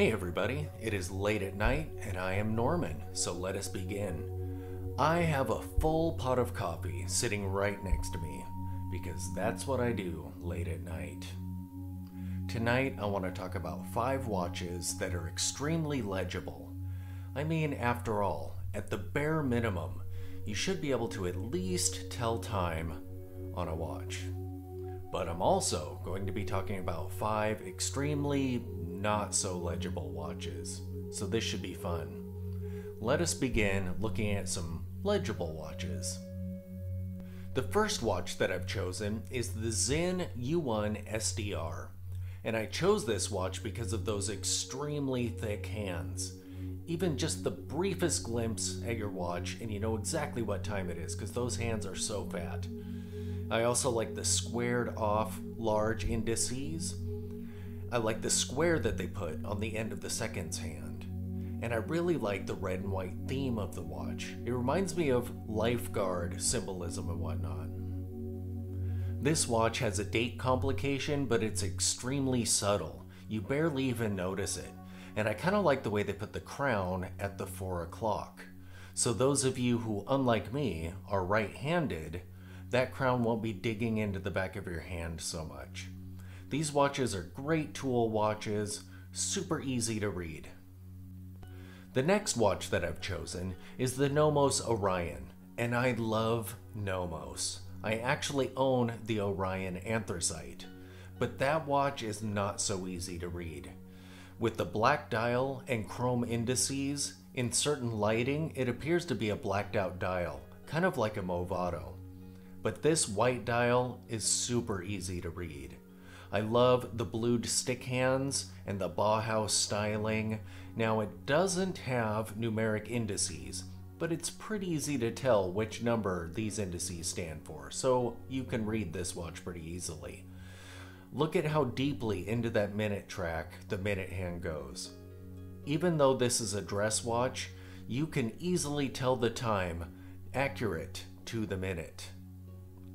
Hey everybody, it is late at night and I am Norman, so let us begin. I have a full pot of coffee sitting right next to me, because that's what I do late at night. Tonight I want to talk about 5 watches that are extremely legible. I mean, after all, at the bare minimum, you should be able to at least tell time on a watch. But I'm also going to be talking about 5 extremely not so legible watches, so this should be fun. Let us begin looking at some legible watches. The first watch that I've chosen is the Zen U1SDR, and I chose this watch because of those extremely thick hands. Even just the briefest glimpse at your watch and you know exactly what time it is because those hands are so fat. I also like the squared off large indices. I like the square that they put on the end of the seconds hand. And I really like the red and white theme of the watch. It reminds me of lifeguard symbolism and whatnot. This watch has a date complication, but it's extremely subtle. You barely even notice it. And I kind of like the way they put the crown at the 4 o'clock. So those of you who, unlike me, are right-handed, that crown won't be digging into the back of your hand so much. These watches are great tool watches, super easy to read. The next watch that I've chosen is the Nomos Orion, and I love Nomos. I actually own the Orion Anthracite, but that watch is not so easy to read. With the black dial and chrome indices, in certain lighting it appears to be a blacked out dial, kind of like a Movado. But this white dial is super easy to read. I love the blued stick hands and the Bauhaus styling. Now it doesn't have numeric indices, but it's pretty easy to tell which number these indices stand for, so you can read this watch pretty easily. Look at how deeply into that minute track the minute hand goes. Even though this is a dress watch, you can easily tell the time accurate to the minute.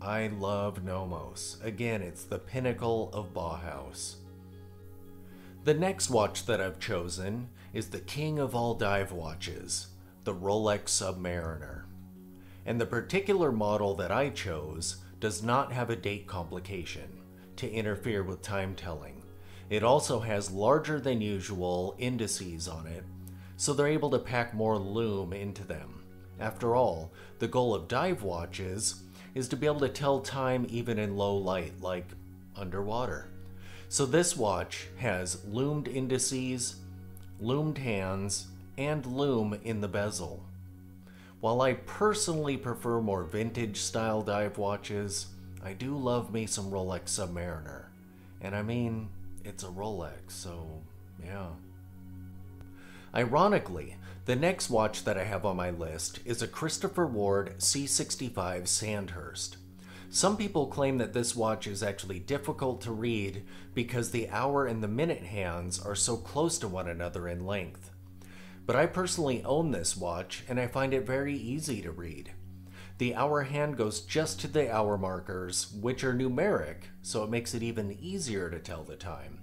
I love Nomos. Again, it's the pinnacle of Bauhaus. The next watch that I've chosen is the king of all dive watches, the Rolex Submariner. And the particular model that I chose does not have a date complication to interfere with time telling. It also has larger than usual indices on it, so they're able to pack more lume into them. After all, the goal of dive watches is to be able to tell time even in low light, like underwater. So this watch has lumed indices, lumed hands, and lume in the bezel. While I personally prefer more vintage style dive watches, I do love me some Rolex Submariner. And I mean, it's a Rolex, so yeah. Ironically, the next watch that I have on my list is a Christopher Ward C65 Sandhurst. Some people claim that this watch is actually difficult to read because the hour and the minute hands are so close to one another in length. But I personally own this watch and I find it very easy to read. The hour hand goes just to the hour markers, which are numeric, so it makes it even easier to tell the time.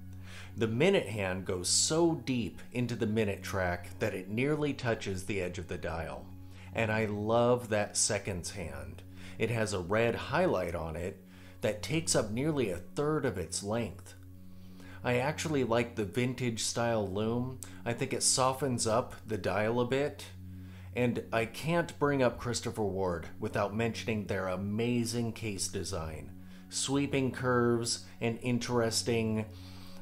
The minute hand goes so deep into the minute track that it nearly touches the edge of the dial. And I love that seconds hand. It has a red highlight on it that takes up nearly a third of its length. I actually like the vintage style lume. I think it softens up the dial a bit. And I can't bring up Christopher Ward without mentioning their amazing case design. Sweeping curves and interesting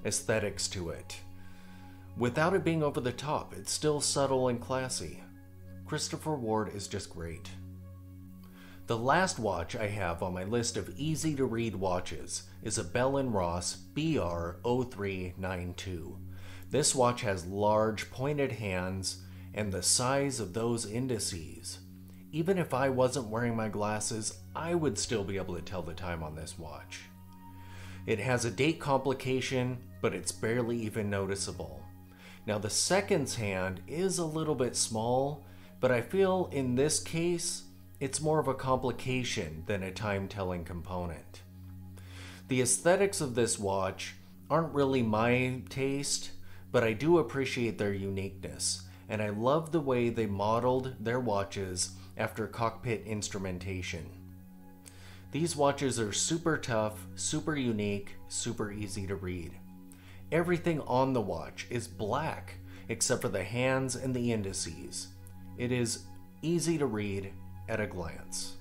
aesthetics to it. Without it being over the top, it's still subtle and classy. Christopher Ward is just great. The last watch I have on my list of easy to read watches is a Bell & Ross BR0392. This watch has large pointed hands and the size of those indices. Even if I wasn't wearing my glasses, I would still be able to tell the time on this watch. It has a date complication, but it's barely even noticeable. Now the seconds hand is a little bit small, but I feel in this case, it's more of a complication than a time-telling component. The aesthetics of this watch aren't really my taste, but I do appreciate their uniqueness, and I love the way they modeled their watches after cockpit instrumentation. These watches are super tough, super unique, super easy to read. Everything on the watch is black except for the hands and the indices. It is easy to read at a glance.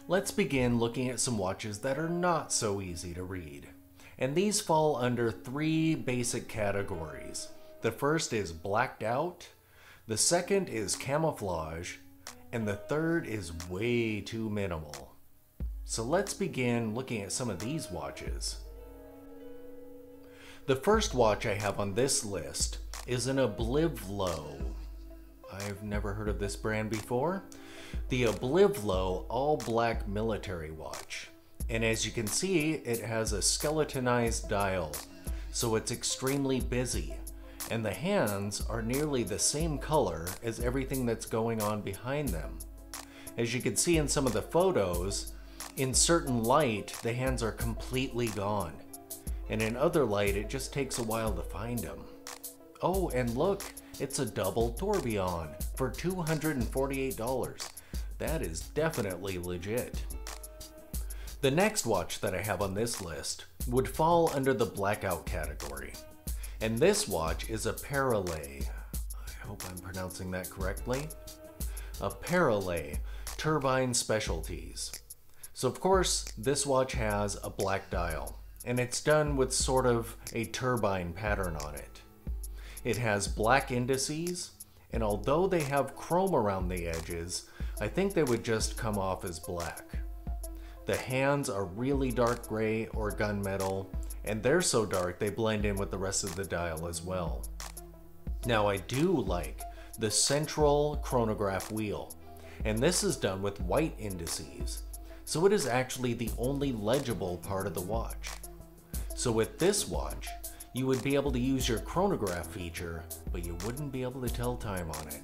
Let's begin looking at some watches that are not so easy to read. And these fall under 3 basic categories. The first is blacked out, the second is camouflage, and the third is way too minimal. So let's begin looking at some of these watches. The first watch I have on this list is an Oblivlo. I've never heard of this brand before. The Oblivlo all-black military watch. And as you can see, it has a skeletonized dial, so it's extremely busy. And the hands are nearly the same color as everything that's going on behind them. As you can see in some of the photos, in certain light, the hands are completely gone. And in other light, it just takes a while to find them. Oh, and look, it's a double tourbillon for $248. That is definitely legit. The next watch that I have on this list would fall under the Blackout category. And this watch is a Parallel. I hope I'm pronouncing that correctly. A Parallel Turbine Specialties. So of course, this watch has a black dial, and it's done with sort of a turbine pattern on it. It has black indices, and although they have chrome around the edges, I think they would just come off as black. The hands are really dark gray or gunmetal, and they're so dark they blend in with the rest of the dial as well. Now I do like the central chronograph wheel, and this is done with white indices, so it is actually the only legible part of the watch. So with this watch, you would be able to use your chronograph feature, but you wouldn't be able to tell time on it.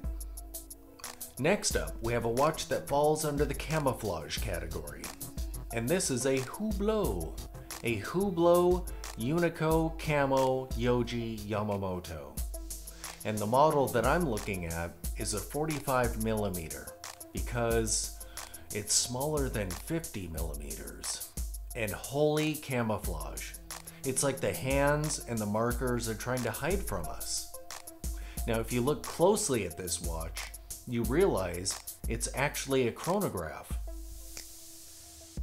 Next up, we have a watch that falls under the camouflage category. And this is a Hublot. A Hublot Unico Camo Yoji Yamamoto. And the model that I'm looking at is a 45mm because it's smaller than 50mm. And holy camouflage. It's like the hands and the markers are trying to hide from us. Now if you look closely at this watch, you realize it's actually a chronograph.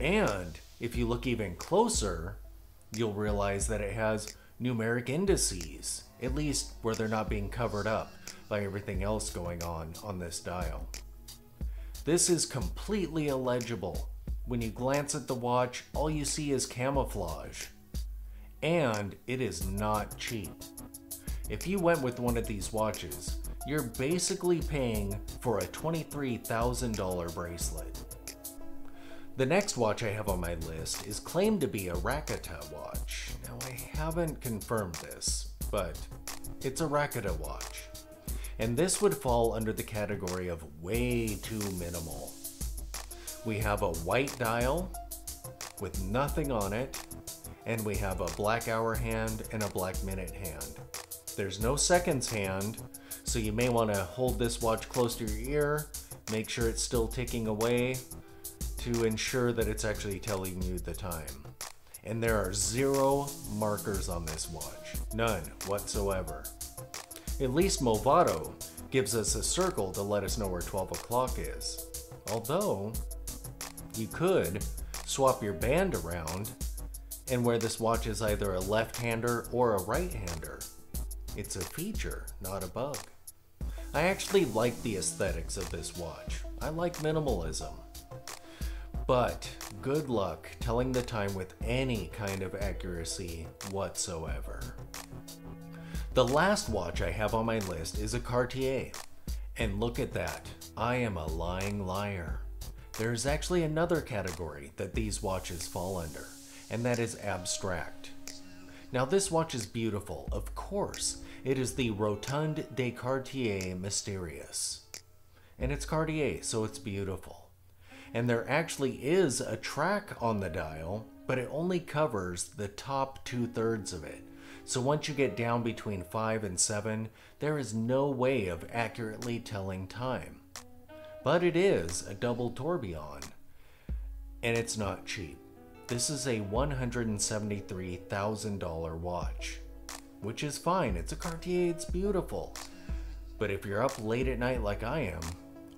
And if you look even closer, you'll realize that it has numeric indices, at least where they're not being covered up by everything else going on this dial. This is completely illegible. When you glance at the watch, all you see is camouflage. And it is not cheap. If you went with one of these watches, you're basically paying for a $23,000 bracelet. The next watch I have on my list is claimed to be a Rakata watch. Now I haven't confirmed this, but it's a Rakata watch. And this would fall under the category of way too minimal. We have a white dial with nothing on it, and we have a black hour hand and a black minute hand. There's no seconds hand, so you may want to hold this watch close to your ear, make sure it's still ticking away, to ensure that it's actually telling you the time. And there are 0 markers on this watch. None whatsoever. At least Movado gives us a circle to let us know where 12 o'clock is. Although, you could swap your band around and wear this watch as either a left-hander or a right-hander. It's a feature, not a bug. I actually like the aesthetics of this watch. I like minimalism. But good luck telling the time with any kind of accuracy whatsoever. The last watch I have on my list is a Cartier. And look at that, I am a lying liar. There's actually another category that these watches fall under, and that is abstract. Now this watch is beautiful, of course. It is the Rotonde de Cartier Mysterious. And it's Cartier, so it's beautiful. And there actually is a track on the dial, but it only covers the top 2/3 of it. So once you get down between 5 and 7, there is no way of accurately telling time. But it is a double tourbillon, and it's not cheap. This is a $173,000 watch, which is fine. It's a Cartier, it's beautiful. But if you're up late at night like I am,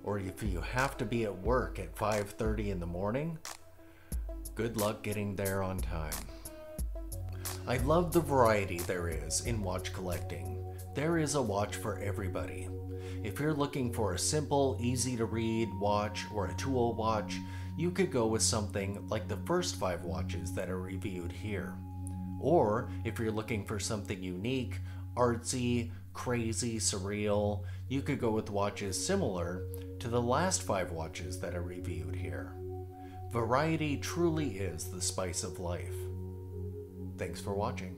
or if you have to be at work at 5:30 in the morning, good luck getting there on time. I love the variety there is in watch collecting. There is a watch for everybody. If you're looking for a simple, easy to read watch or a tool watch, you could go with something like the first 5 watches that are reviewed here. Or if you're looking for something unique, artsy, crazy, surreal, you could go with watches similar to the last 5 watches that are reviewed here. Variety truly is the spice of life. Thanks for watching.